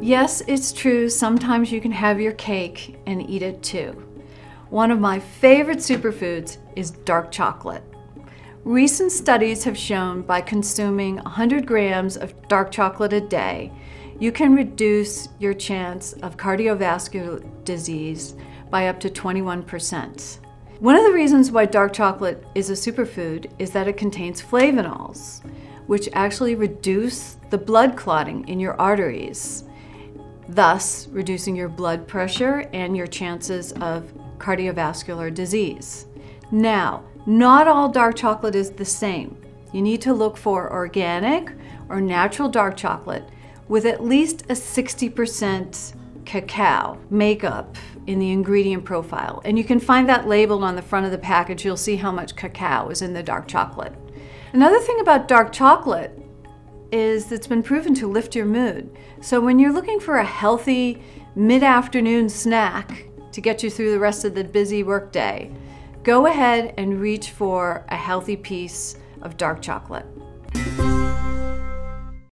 Yes, it's true, sometimes you can have your cake and eat it too. One of my favorite superfoods is dark chocolate. Recent studies have shown by consuming 100 grams of dark chocolate a day, you can reduce your chance of cardiovascular disease by up to 21%. One of the reasons why dark chocolate is a superfood is that it contains flavonols, which actually reduce the blood clotting in your arteries, thus reducing your blood pressure and your chances of cardiovascular disease. Now, not all dark chocolate is the same. You need to look for organic or natural dark chocolate with at least a 60% cacao makeup in the ingredient profile. And you can find that labeled on the front of the package. You'll see how much cacao is in the dark chocolate. Another thing about dark chocolate is it's been proven to lift your mood. So when you're looking for a healthy mid-afternoon snack to get you through the rest of the busy workday, go ahead and reach for a healthy piece of dark chocolate.